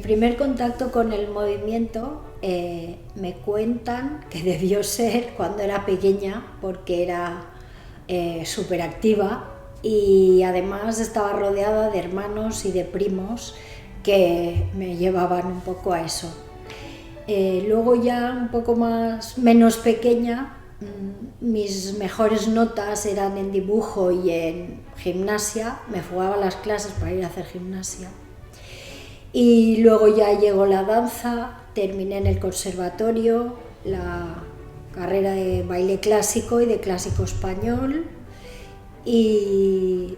primer contacto con el movimiento me cuentan que debió ser cuando era pequeña, porque era súper activa y además estaba rodeada de hermanos y de primos que me llevaban un poco a eso. Luego ya un poco menos pequeña, mis mejores notas eran en dibujo y en gimnasia, me jugaba las clases para ir a hacer gimnasia. Y luego ya llegó la danza, terminé en el conservatorio la carrera de baile clásico y de clásico español y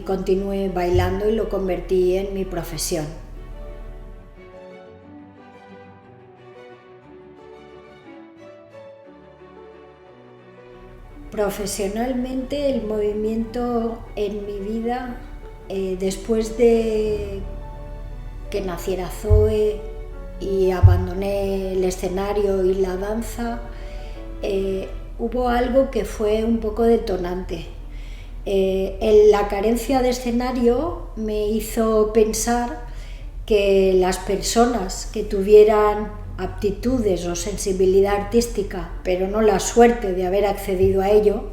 continué bailando y lo convertí en mi profesión. Profesionalmente el movimiento en mi vida, después de que naciera Zoe y abandoné el escenario y la danza, hubo algo que fue un poco detonante. La carencia de escenario me hizo pensar que las personas que tuvieran aptitudes o sensibilidad artística, pero no la suerte de haber accedido a ello,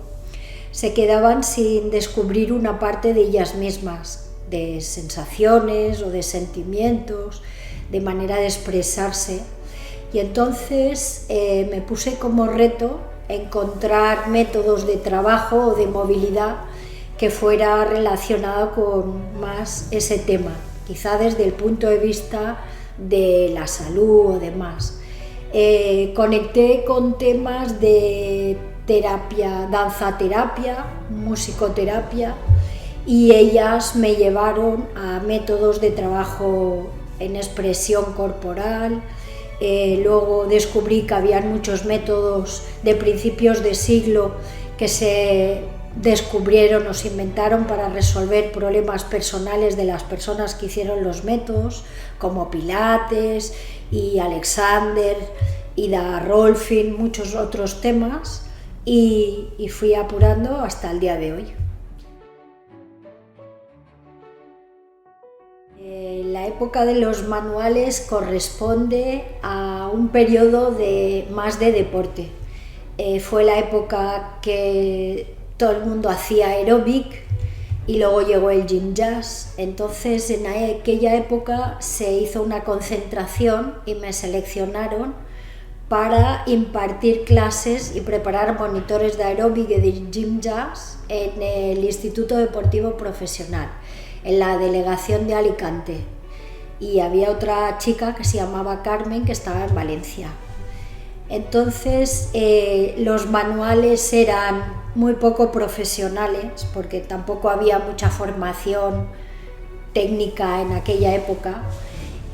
se quedaban sin descubrir una parte de ellas mismas, de sensaciones o de sentimientos, de manera de expresarse. Y entonces me puse como reto encontrar métodos de trabajo o de movilidad que fuera relacionado con más ese tema, quizá desde el punto de vista de la salud o demás. Conecté con temas de terapia, danza-terapia, musicoterapia, y ellas me llevaron a métodos de trabajo en expresión corporal. Luego descubrí que había muchos métodos de principios de siglo que se descubrieron o se inventaron para resolver problemas personales de las personas que hicieron los métodos, como Pilates y Alexander, Ida Rolfing, muchos otros temas, y fui apurando hasta el día de hoy. La época de los manuales corresponde a un periodo más de deporte. Fue la época que todo el mundo hacía aeróbic y luego llegó el gym jazz. Entonces en aquella época se hizo una concentración y me seleccionaron para impartir clases y preparar monitores de aeróbic y de gym jazz en el Instituto Deportivo Profesional, en la delegación de Alicante. Y había otra chica que se llamaba Carmen, que estaba en Valencia. Entonces los manuales eran muy poco profesionales, porque tampoco había mucha formación técnica en aquella época,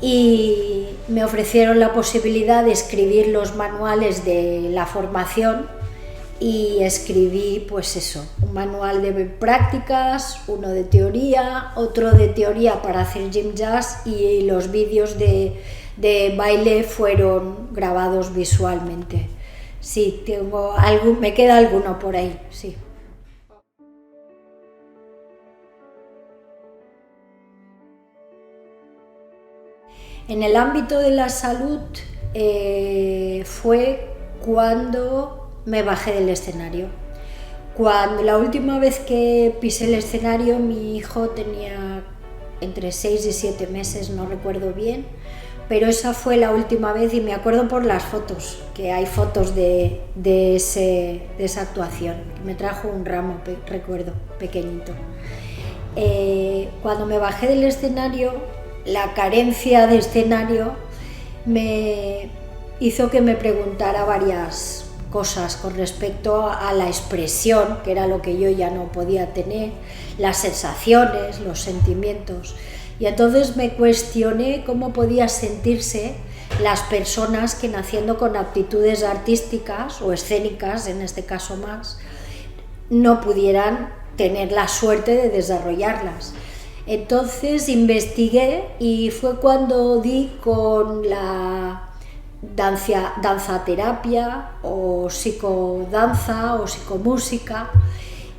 y me ofrecieron la posibilidad de escribir los manuales de la formación, y escribí pues eso, un manual de prácticas, uno de teoría, otro de teoría para hacer gym jazz, y los vídeos de baile fueron grabados visualmente. Sí, me queda alguno por ahí, sí. En el ámbito de la salud fue cuando me bajé del escenario. La última vez que pisé el escenario, mi hijo tenía entre 6 y 7 meses, no recuerdo bien, pero esa fue la última vez, y me acuerdo por las fotos, que hay fotos de esa actuación, que me trajo un ramo, recuerdo, pequeñito. Cuando me bajé del escenario, la carencia de escenario me hizo que me preguntara varias cosas con respecto a la expresión, que era lo que yo ya no podía tener, las sensaciones, los sentimientos. Y entonces me cuestioné cómo podían sentirse las personas que, naciendo con aptitudes artísticas o escénicas, en este caso más, no pudieran tener la suerte de desarrollarlas. Entonces investigué, y fue cuando di con la danza-terapia o psicodanza o psicomúsica,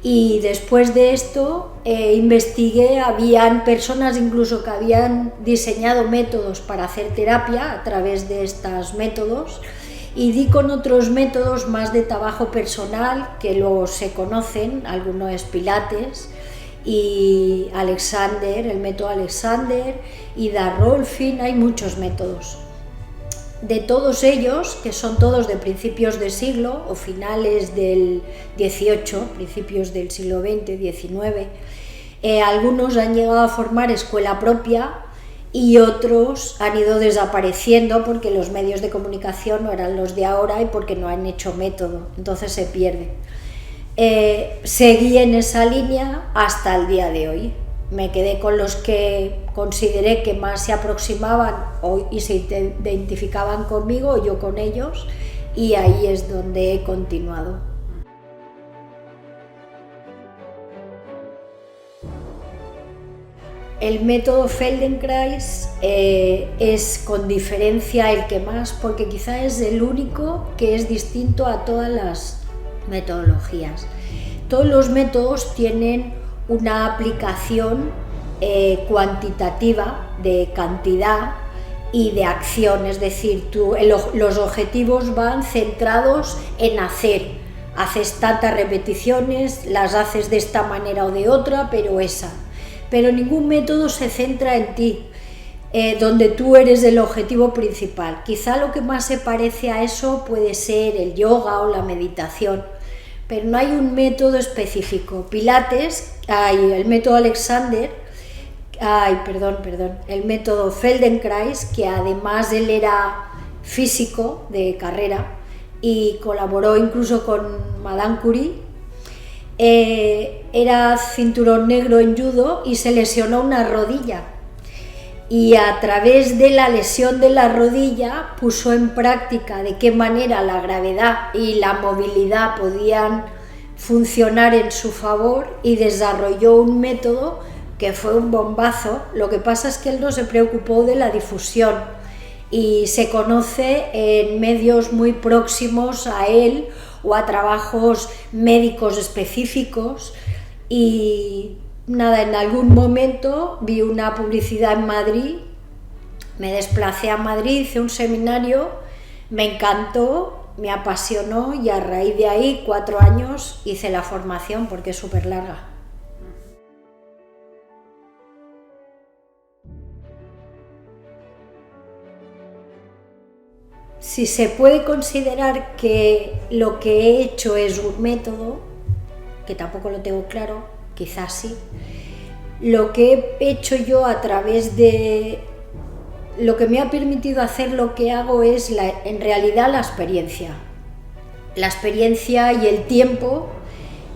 Y después de esto investigué, habían personas incluso que habían diseñado métodos para hacer terapia a través de estos métodos, y di con otros métodos más de trabajo personal que luego se conocen, algunos es Pilates y Alexander, el método Alexander, y Da Rolfing, hay muchos métodos. De todos ellos, que son todos de principios de siglo o finales del XVIII, principios del siglo XX, XIX, algunos han llegado a formar escuela propia y otros han ido desapareciendo porque los medios de comunicación no eran los de ahora y porque no han hecho método, entonces se pierde. Seguí en esa línea hasta el día de hoy. Me quedé con los que consideré que más se aproximaban y se identificaban conmigo, yo con ellos, y ahí es donde he continuado. El método Feldenkrais es con diferencia el que más, porque quizá es el único que es distinto a todas las metodologías. Todos los métodos tienen una aplicación cuantitativa de cantidad y de acción, es decir, los objetivos van centrados en haces tantas repeticiones, las haces de esta manera o de otra, pero ningún método se centra en ti, donde tú eres el objetivo principal. Quizá lo que más se parece a eso puede ser el yoga o la meditación, pero no hay un método específico. Pilates, el método Alexander, el método Feldenkrais, que además él era físico de carrera y colaboró incluso con Madame Curie, era cinturón negro en judo y se lesionó una rodilla. Y a través de la lesión de la rodilla puso en práctica de qué manera la gravedad y la movilidad podían funcionar en su favor y desarrolló un método que fue un bombazo. Lo que pasa es que él no se preocupó de la difusión y se conoce en medios muy próximos a él o a trabajos médicos específicos. Y nada, en algún momento vi una publicidad en Madrid, me desplacé a Madrid, hice un seminario, me encantó, me apasionó y a raíz de ahí 4 años hice la formación porque es súper larga. Si se puede considerar que lo que he hecho es un método, que tampoco lo tengo claro, quizás sí, lo que he hecho yo a través de lo que me ha permitido hacer lo que hago es en realidad la experiencia y el tiempo,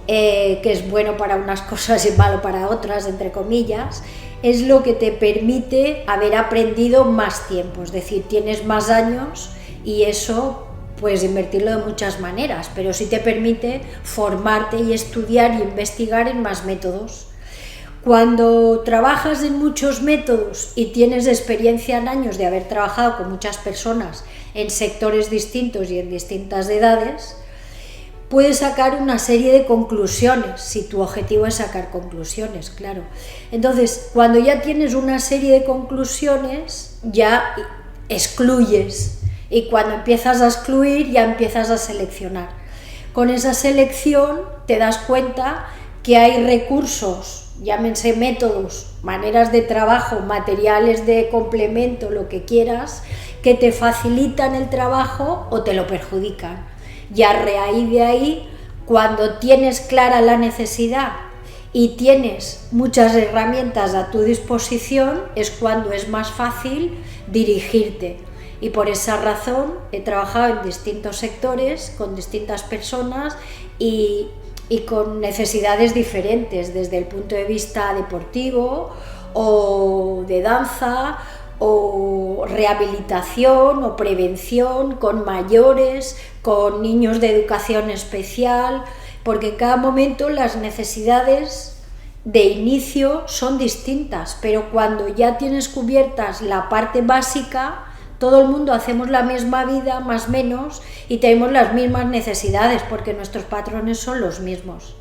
que es bueno para unas cosas y malo para otras, entre comillas, es lo que te permite haber aprendido más tiempo, es decir, tienes más años y eso puedes invertirlo de muchas maneras, pero sí te permite formarte y estudiar y investigar en más métodos. Cuando trabajas en muchos métodos y tienes experiencia en años de haber trabajado con muchas personas en sectores distintos y en distintas edades, puedes sacar una serie de conclusiones, si tu objetivo es sacar conclusiones, claro. Entonces, cuando ya tienes una serie de conclusiones, ya excluyes, y cuando empiezas a excluir, ya empiezas a seleccionar. Con esa selección te das cuenta que hay recursos, llámense métodos, maneras de trabajo, materiales de complemento, lo que quieras, que te facilitan el trabajo o te lo perjudican. Y a raíz de ahí, cuando tienes clara la necesidad y tienes muchas herramientas a tu disposición, es cuando es más fácil dirigirte. Y por esa razón he trabajado en distintos sectores, con distintas personas y con necesidades diferentes, desde el punto de vista deportivo o de danza o rehabilitación o prevención, con mayores, con niños de educación especial, porque en cada momento las necesidades de inicio son distintas, pero cuando ya tienes cubiertas la parte básica, todo el mundo hacemos la misma vida, más o menos, y tenemos las mismas necesidades, porque nuestros patrones son los mismos.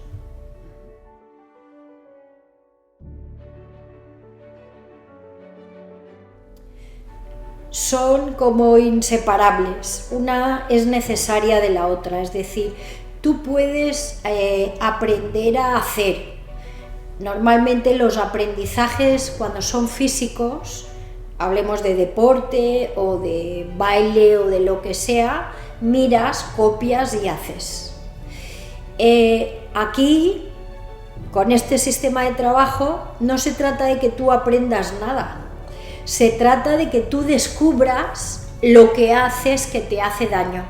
son como inseparables, una es necesaria de la otra, es decir, tú puedes aprender a hacer. Normalmente los aprendizajes cuando son físicos, hablemos de deporte o de baile o de lo que sea, miras, copias y haces. Aquí, con este sistema de trabajo, no se trata de que tú aprendas nada, se trata de que tú descubras lo que haces que te hace daño.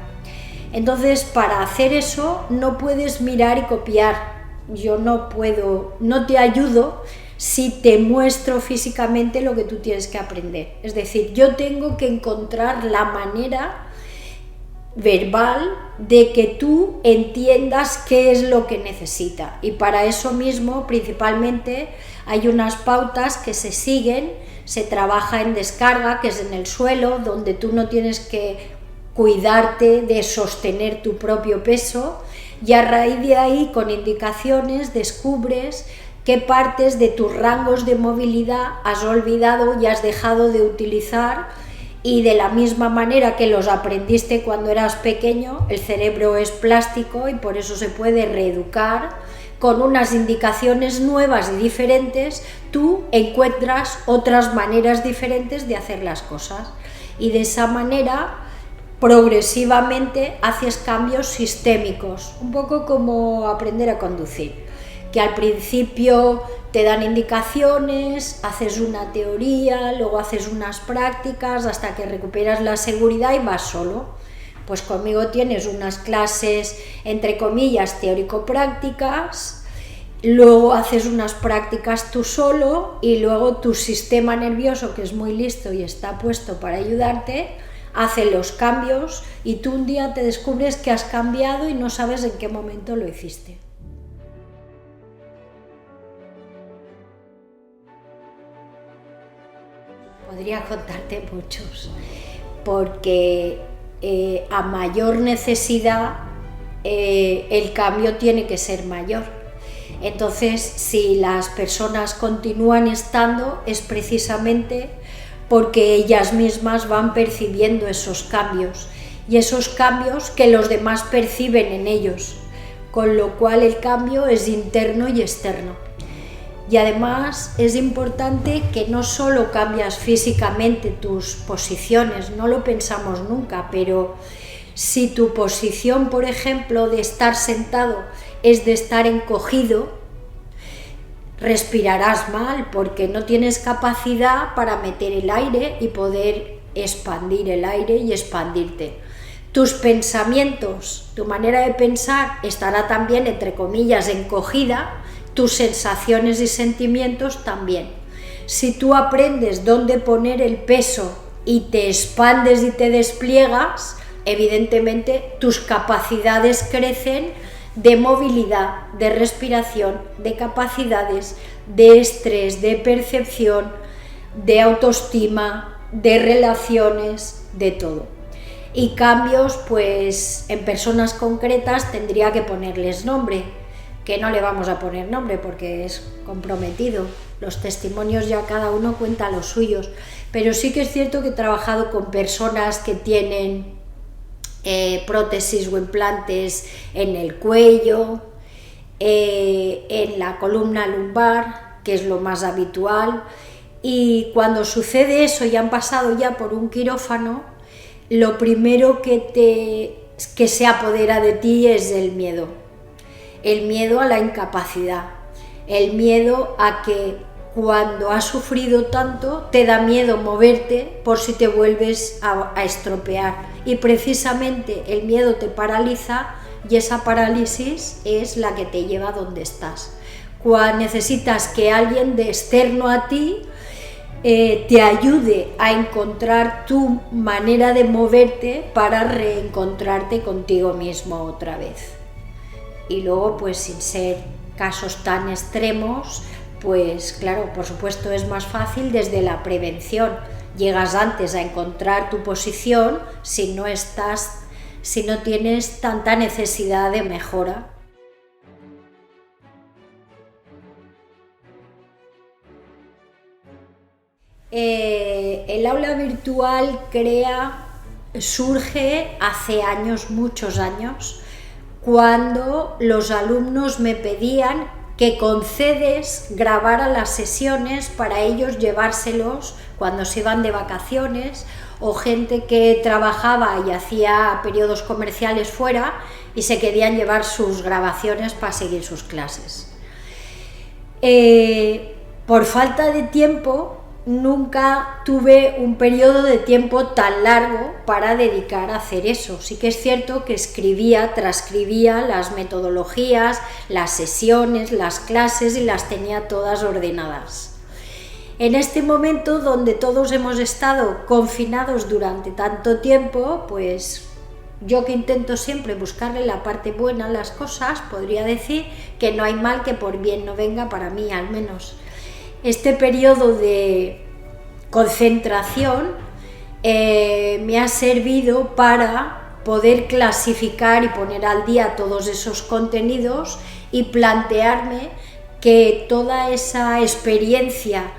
Entonces, para hacer eso no puedes mirar y copiar. Yo no puedo, no te ayudo si te muestro físicamente lo que tú tienes que aprender. Es decir, yo tengo que encontrar la manera verbal de que tú entiendas qué es lo que necesita, y para eso mismo principalmente hay unas pautas que se siguen, se trabaja en descarga, que es en el suelo, donde tú no tienes que cuidarte de sostener tu propio peso, y a raíz de ahí, con indicaciones, descubres qué partes de tus rangos de movilidad has olvidado y has dejado de utilizar. Y de la misma manera que los aprendiste cuando eras pequeño, el cerebro es plástico y por eso se puede reeducar. Con unas indicaciones nuevas y diferentes, tú encuentras otras maneras diferentes de hacer las cosas. Y de esa manera, progresivamente, haces cambios sistémicos, un poco como aprender a conducir, que al principio te dan indicaciones, haces una teoría, luego haces unas prácticas hasta que recuperas la seguridad y vas solo. Pues conmigo tienes unas clases, entre comillas, teórico-prácticas, luego haces unas prácticas tú solo y luego tu sistema nervioso, que es muy listo y está puesto para ayudarte, hace los cambios y tú un día te descubres que has cambiado y no sabes en qué momento lo hiciste. Podría contarte muchos, porque a mayor necesidad el cambio tiene que ser mayor. Entonces, si las personas continúan estando, es precisamente porque ellas mismas van percibiendo esos cambios, y esos cambios que los demás perciben en ellos, con lo cual el cambio es interno y externo. Y además es importante que no solo cambias físicamente tus posiciones, no lo pensamos nunca, pero si tu posición, por ejemplo, de estar sentado es de estar encogido, respirarás mal porque no tienes capacidad para meter el aire y poder expandir el aire y expandirte. Tus pensamientos, tu manera de pensar estará también, entre comillas, encogida, tus sensaciones y sentimientos también. Si tú aprendes dónde poner el peso y te expandes y te despliegas, evidentemente tus capacidades crecen de movilidad, de respiración, de capacidades, de estrés, de percepción, de autoestima, de relaciones, de todo. Y cambios, pues en personas concretas tendría que ponerles nombre, que no le vamos a poner nombre porque es comprometido. Los testimonios ya cada uno cuenta los suyos, pero sí que es cierto que he trabajado con personas que tienen prótesis o implantes en el cuello, en la columna lumbar, que es lo más habitual, y cuando sucede eso y han pasado ya por un quirófano, lo primero que se apodera de ti es el miedo a la incapacidad, el miedo a que cuando has sufrido tanto te da miedo moverte por si te vuelves a estropear, y precisamente el miedo te paraliza y esa parálisis es la que te lleva a donde estás. Cuando necesitas que alguien de externo a ti te ayude a encontrar tu manera de moverte para reencontrarte contigo mismo otra vez. Y luego, pues sin ser casos tan extremos, pues claro, por supuesto es más fácil desde la prevención. Llegas antes a encontrar tu posición si no tienes tanta necesidad de mejora. El aula virtual surge hace años, muchos años, cuando los alumnos me pedían que con CDs grabara las sesiones para ellos llevárselos cuando se iban de vacaciones, o gente que trabajaba y hacía periodos comerciales fuera y se querían llevar sus grabaciones para seguir sus clases. Por falta de tiempo, nunca tuve un periodo de tiempo tan largo para dedicar a hacer eso. Sí que es cierto que transcribía las metodologías, las sesiones, las clases y las tenía todas ordenadas. En este momento, donde todos hemos estado confinados durante tanto tiempo, pues yo, que intento siempre buscarle la parte buena a las cosas, podría decir que no hay mal que por bien no venga, para mí al menos. Este periodo de concentración me ha servido para poder clasificar y poner al día todos esos contenidos y plantearme que toda esa experiencia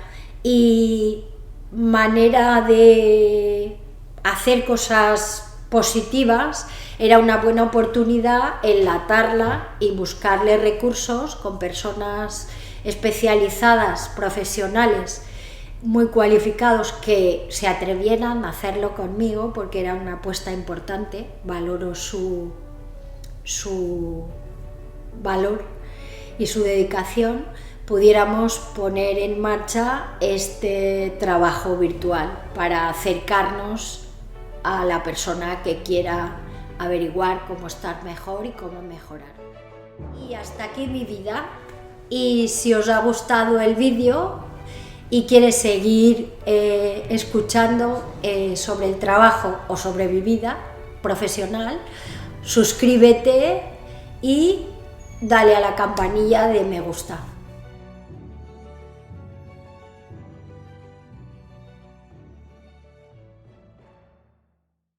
y manera de hacer cosas positivas era una buena oportunidad enlatarla y buscarle recursos con personas especializadas, profesionales, muy cualificados, que se atrevieran a hacerlo conmigo, porque era una apuesta importante. Valoro su valor y su dedicación. Pudiéramos poner en marcha este trabajo virtual para acercarnos a la persona que quiera averiguar cómo estar mejor y cómo mejorar. Y hasta aquí mi vida. Y si os ha gustado el vídeo y quieres seguir escuchando sobre el trabajo o sobre mi vida profesional, suscríbete y dale a la campanilla de me gusta.